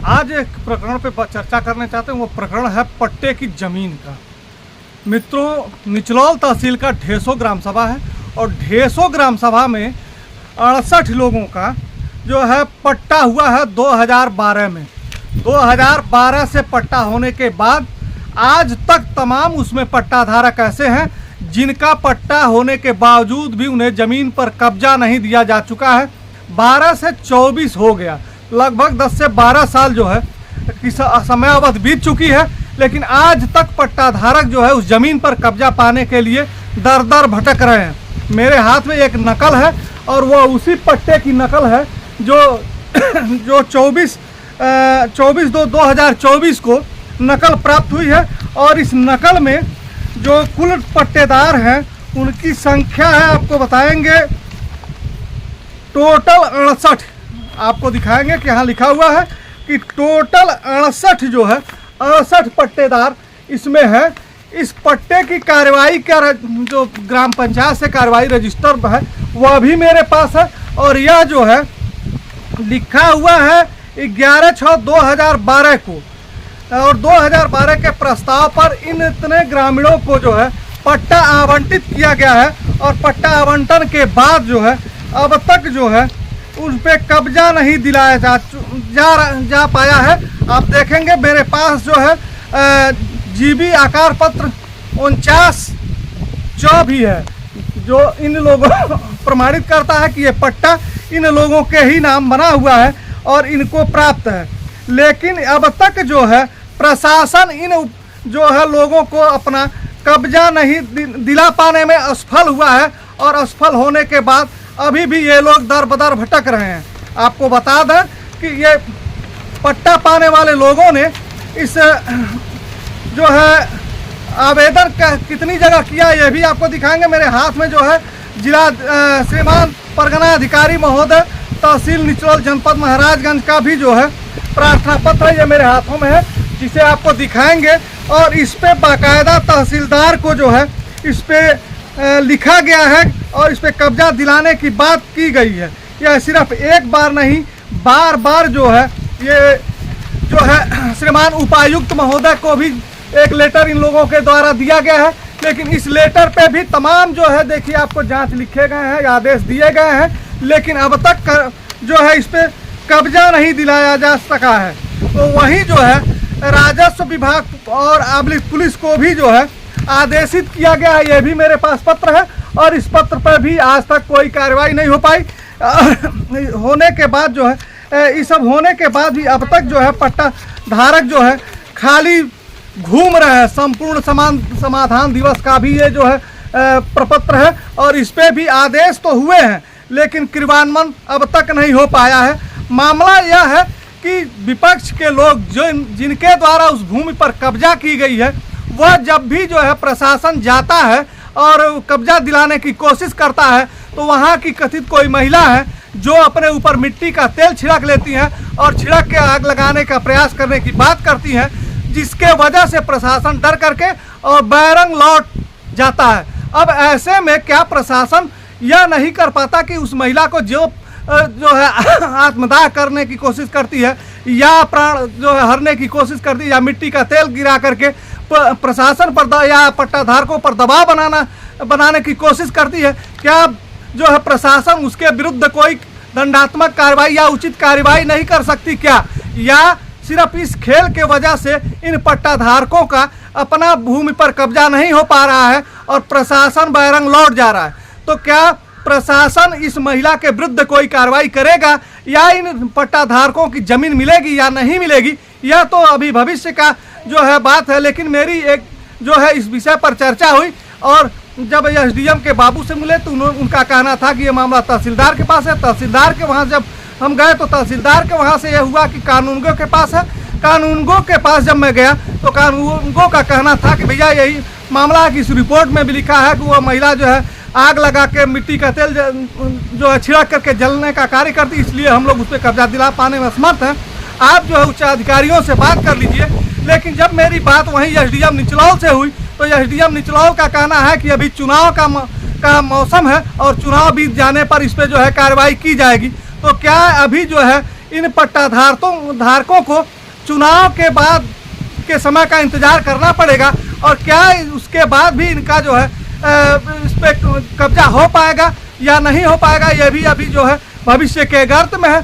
आज एक प्रकरण पे चर्चा करना चाहते हैं। वो प्रकरण है पट्टे की ज़मीन का। मित्रों, निचलौल तहसील का ढेसो ग्राम सभा है और ढेसो ग्राम सभा में 68 लोगों का जो है पट्टा हुआ है 2012 में। 2012 से पट्टा होने के बाद आज तक तमाम उसमें पट्टा धारक ऐसे हैं जिनका पट्टा होने के बावजूद भी उन्हें ज़मीन पर कब्जा नहीं दिया जा चुका है। 12 से 24 हो गया, लगभग 10 से 12 साल जो है कि समय अवधि बीत चुकी है, लेकिन आज तक पट्टा धारक जो है उस ज़मीन पर कब्जा पाने के लिए दर दर भटक रहे हैं। मेरे हाथ में एक नकल है और वो उसी पट्टे की नकल है जो 24/2/2024 को नकल प्राप्त हुई है। और इस नकल में जो कुल पट्टेदार हैं उनकी संख्या है, आपको बताएंगे टोटल 68। आपको दिखाएंगे कि यहाँ लिखा हुआ है कि टोटल 68 जो है 68 पट्टेदार इसमें है। इस पट्टे की कार्रवाई का जो ग्राम पंचायत से कार्रवाई रजिस्टर है वह भी मेरे पास है और यह जो है लिखा हुआ है 11/6/2012 को। और 2012 के प्रस्ताव पर इन इतने ग्रामीणों को जो है पट्टा आवंटित किया गया है और पट्टा आवंटन के बाद जो है अब तक जो है उन पे कब्जा नहीं दिलाया जा पाया है। आप देखेंगे मेरे पास जो है जीबी आकार पत्र 49 भी है जो इन लोगों प्रमाणित करता है कि ये पट्टा इन लोगों के ही नाम बना हुआ है और इनको प्राप्त है। लेकिन अब तक जो है प्रशासन इन जो है लोगों को अपना कब्जा नहीं दिला पाने में असफल हुआ है और असफल होने के बाद अभी भी ये लोग दर बदर भटक रहे हैं। आपको बता दें कि ये पट्टा पाने वाले लोगों ने इस जो है आवेदन कितनी जगह किया ये भी आपको दिखाएंगे। मेरे हाथ में जो है जिला श्रीमान परगना अधिकारी महोदय तहसील निचलौल जनपद महाराजगंज का भी जो है प्रार्थना पत्र ये मेरे हाथों में है, जिसे आपको दिखाएंगे। और इस पे बाकायदा तहसीलदार को जो है इस पे लिखा गया है और इस पे कब्जा दिलाने की बात की गई है। यह सिर्फ एक बार नहीं, बार बार जो है ये जो है श्रीमान उपायुक्त महोदय को भी एक लेटर इन लोगों के द्वारा दिया गया है। लेकिन इस लेटर पे भी तमाम जो है देखिए आपको जांच लिखे गए हैं, आदेश दिए गए हैं, लेकिन अब तक जो है इस पे कब्जा नहीं दिलाया जा सका है। तो वहीं जो है राजस्व विभाग और पुलिस को भी जो है आदेशित किया गया है। ये भी मेरे पास पत्र है और इस पत्र पर भी आज तक कोई कार्रवाई नहीं हो पाई। होने के बाद जो है ये सब होने के बाद भी अब तक जो है पट्टा धारक जो है खाली घूम रहे हैं। संपूर्ण समाधान दिवस का भी ये जो है प्रपत्र है और इस पे भी आदेश तो हुए हैं लेकिन क्रियान्वयन अब तक नहीं हो पाया है। मामला यह है कि विपक्ष के लोग जिनके द्वारा उस भूमि पर कब्जा की गई है वह जब भी जो है प्रशासन जाता है और कब्जा दिलाने की कोशिश करता है तो वहाँ की कथित कोई महिला है जो अपने ऊपर मिट्टी का तेल छिड़क लेती हैं और छिड़क के आग लगाने का प्रयास करने की बात करती हैं, जिसके वजह से प्रशासन डर करके और बैरंग लौट जाता है। अब ऐसे में क्या प्रशासन यह नहीं कर पाता कि उस महिला को जो है आत्मदाह करने की कोशिश करती है या प्राण जो है हरने की कोशिश करती है या मिट्टी का तेल गिरा करके प्रशासन पर या पट्टाधारकों पर दबाव बनाने की कोशिश करती है, क्या जो है प्रशासन उसके विरुद्ध कोई दंडात्मक कार्रवाई या उचित कार्रवाई नहीं कर सकती क्या? या सिर्फ इस खेल के वजह से इन पट्टाधारकों का अपना भूमि पर कब्जा नहीं हो पा रहा है और प्रशासन बैरंग लौट जा रहा है? तो क्या प्रशासन इस महिला के विरुद्ध कोई कार्रवाई करेगा या इन पट्टाधारकों की जमीन मिलेगी या नहीं मिलेगी, यह तो अभी भविष्य का जो है बात है। लेकिन मेरी एक जो है इस विषय पर चर्चा हुई और जब एसडीएम के बाबू से मिले तो उनका कहना था कि ये मामला तहसीलदार के पास है। तहसीलदार के वहाँ जब हम गए तो तहसीलदार के वहाँ से यह हुआ कि कानूनगो के पास है। कानूनगो के पास जब मैं गया तो कानूनगो का कहना था कि भैया यही मामला है कि इस रिपोर्ट में भी लिखा है कि वह महिला जो है आग लगा के मिट्टी का तेल जो है छिड़क करके जलने का कार्य करती, इसलिए हम लोग उस पर कब्जा दिला पाने में असमर्थ हैं। आप जो है उच्च अधिकारियों से बात कर लीजिए। लेकिन जब मेरी बात वहीं एसडीएम निचलौल से हुई तो एसडीएम निचलौल का कहना है कि अभी चुनाव का मौसम है और चुनाव बीत जाने पर इस पर जो है कार्रवाई की जाएगी। तो क्या अभी जो है इन पट्टाधारकों को चुनाव के बाद के समय का इंतजार करना पड़ेगा और क्या उसके बाद भी इनका जो है इस पे कब्जा हो पाएगा या नहीं हो पाएगा, यह भी अभी जो है भविष्य के गर्त में है।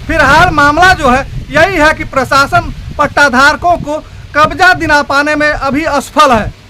फिलहाल मामला जो है यही है कि प्रशासन पट्टाधारकों को कब्जा दिला पाने में अभी असफल है।